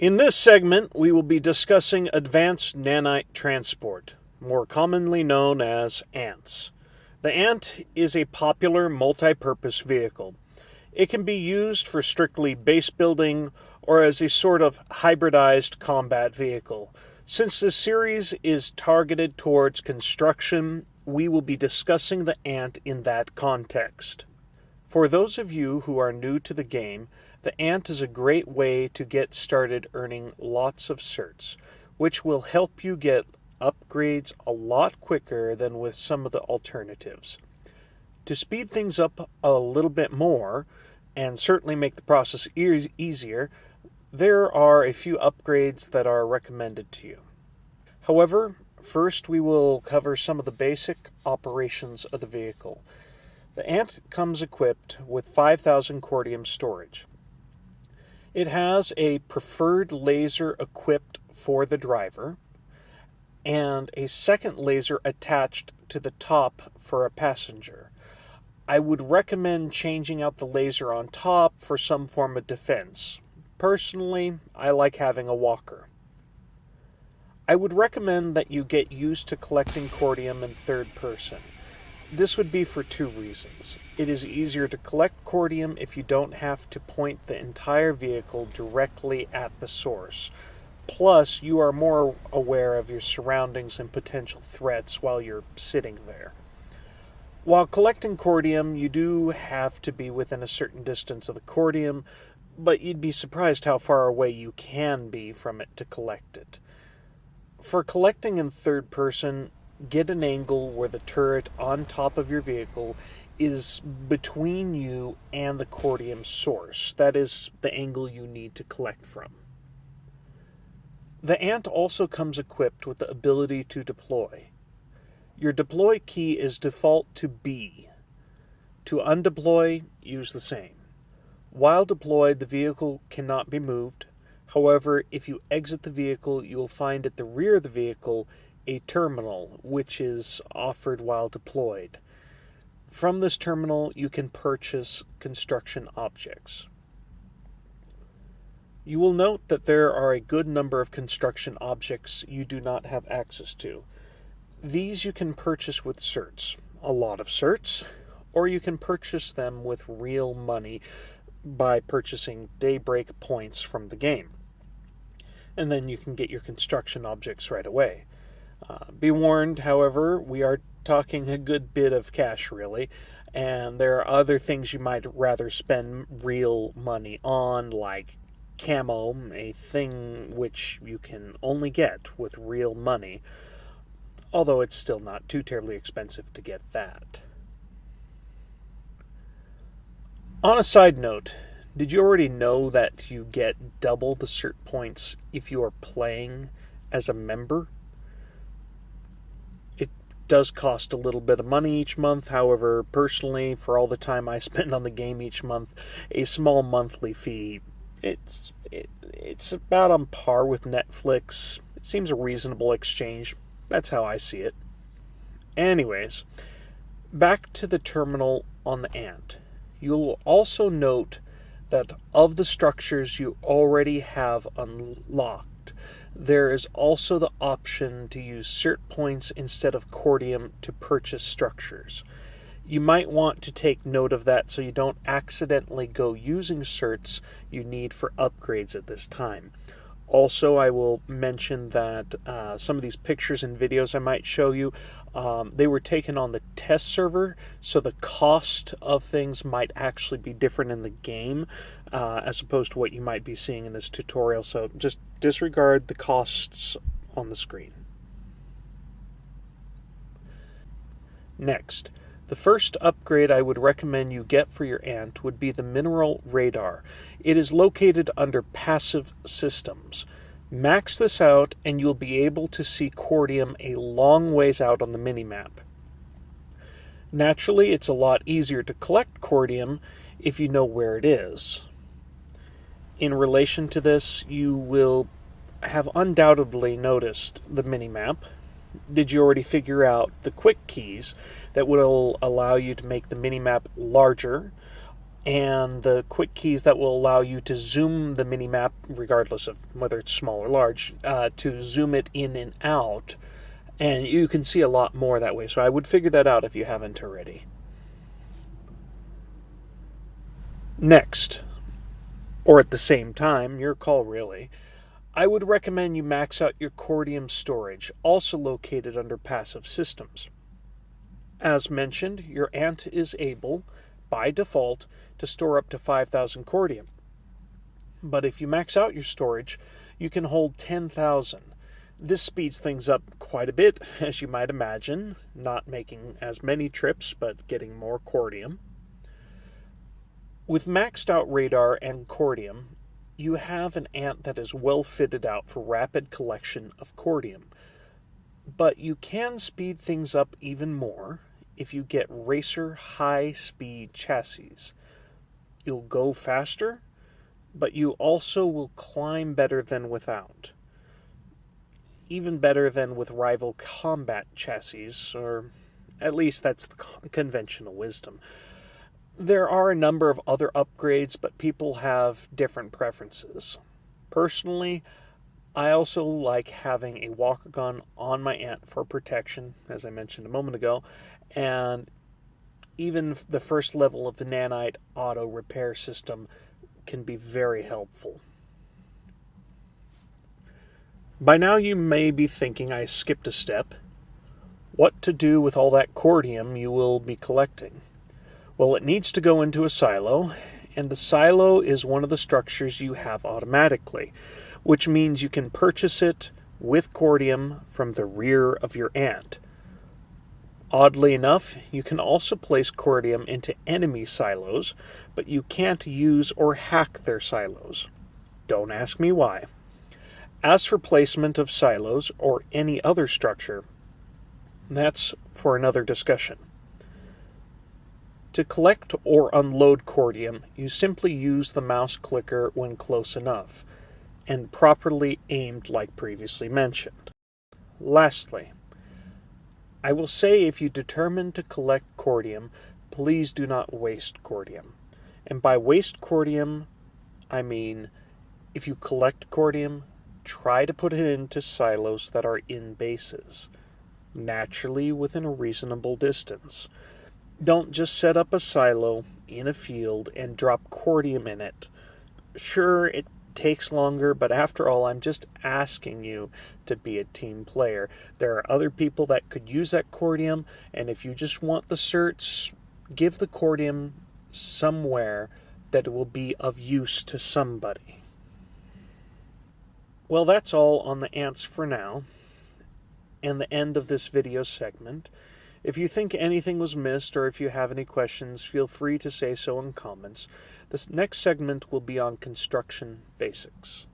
In this segment, we will be discussing Advanced Nanite Transport, more commonly known as ANTS. The ANT is a popular multi-purpose vehicle. It can be used for strictly base building or as a sort of hybridized combat vehicle. Since this series is targeted towards construction, we will be discussing the ANT in that context. For those of you who are new to the game, the ANT is a great way to get started earning lots of certs, which will help you get upgrades a lot quicker than with some of the alternatives. To speed things up a little bit more, and certainly make the process easier, there are a few upgrades that are recommended to you. However, first we will cover some of the basic operations of the vehicle. The ANT comes equipped with 5,000 cordium storage. It has a preferred laser equipped for the driver, and a second laser attached to the top for a passenger. I would recommend changing out the laser on top for some form of defense. Personally, I like having a walker. I would recommend that you get used to collecting cordium in third person. This would be for two reasons. It is easier to collect cordium if you don't have to point the entire vehicle directly at the source. Plus, you are more aware of your surroundings and potential threats while you're sitting there. While collecting cordium, you do have to be within a certain distance of the cordium, but you'd be surprised how far away you can be from it to collect it. For collecting in third person, get an angle where the turret on top of your vehicle is between you and the cordium source. That is the angle you need to collect from. The ANT also comes equipped with the ability to deploy. Your deploy key is default to B. To undeploy, use the same. While deployed, the vehicle cannot be moved. However, if you exit the vehicle, you will find at the rear of the vehicle a terminal, which is offered while deployed. From this terminal, you can purchase construction objects. You will note that there are a good number of construction objects you do not have access to. These you can purchase with certs, a lot of certs, or you can purchase them with real money by purchasing daybreak points from the game. And then you can get your construction objects right away. Be warned, however, we are talking a good bit of cash, really, and there are other things you might rather spend real money on, like camo, a thing which you can only get with real money, although it's still not too terribly expensive to get that. On a side note, did you already know that you get double the cert points if you are playing as a member? Does cost a little bit of money each month. However, personally, for all the time I spend on the game each month, a small monthly fee, it's about on par with Netflix. It seems a reasonable exchange. That's how I see it. Anyways, back to the terminal on the ANT. You'll also note that of the structures you already have unlocked, there is also the option to use cert points instead of cordium to purchase structures. You might want to take note of that so you don't accidentally go using certs you need for upgrades at this time. Also, I will mention that some of these pictures and videos I might show you, they were taken on the test server, so the cost of things might actually be different in the game as opposed to what you might be seeing in this tutorial. So just disregard the costs on the screen. Next, the first upgrade I would recommend you get for your ANT would be the Mineral Radar. It is located under Passive Systems. Max this out and you'll be able to see cordium a long ways out on the minimap. Naturally, it's a lot easier to collect cordium if you know where it is. In relation to this, you will have undoubtedly noticed the minimap. Did you already figure out the quick keys that will allow you to make the minimap larger? and the quick keys that will allow you to zoom the mini-map, regardless of whether it's small or large, to zoom it in and out, and you can see a lot more that way. So I would figure that out if you haven't already. Next, or at the same time, your call really, I would recommend you max out your Cordium storage, also located under passive systems. As mentioned, your ant is able, by default, to store up to 5,000 Cordium. But if you max out your storage, you can hold 10,000. This speeds things up quite a bit, as you might imagine, not making as many trips, but getting more Cordium. With maxed out radar and Cordium, you have an ant that is well fitted out for rapid collection of Cordium. But you can speed things up even more if you get racer high-speed chassis. You'll go faster, but you also will climb better than without. Even better than with rival combat chassis, or at least that's the conventional wisdom. There are a number of other upgrades, but people have different preferences. Personally, I also like having a walker gun on my ant for protection, as I mentioned a moment ago, and even the first level of the nanite auto repair system can be very helpful. By now you may be thinking I skipped a step. What to do with all that Cordium you will be collecting? Well, it needs to go into a silo, and the silo is one of the structures you have automatically, which means you can purchase it with Cordium from the rear of your ant. Oddly enough, you can also place Cordium into enemy silos, but you can't use or hack their silos. Don't ask me why. As for placement of silos or any other structure, that's for another discussion. To collect or unload Cordium, you simply use the mouse clicker when close enough, and properly aimed like previously mentioned. Lastly, I will say if you determine to collect Cordium, please do not waste Cordium. And by waste Cordium, I mean if you collect Cordium, try to put it into silos that are in bases, naturally within a reasonable distance. Don't just set up a silo in a field and drop Cordium in it. Sure, it takes longer, but after all, I'm just asking you to be a team player. There are other people that could use that Cordium, and if you just want the certs, give the Cordium somewhere that it will be of use to somebody. Well, that's all on the ants for now, and the end of this video segment. If you think anything was missed, or if you have any questions, feel free to say so in comments. This next segment will be on construction basics.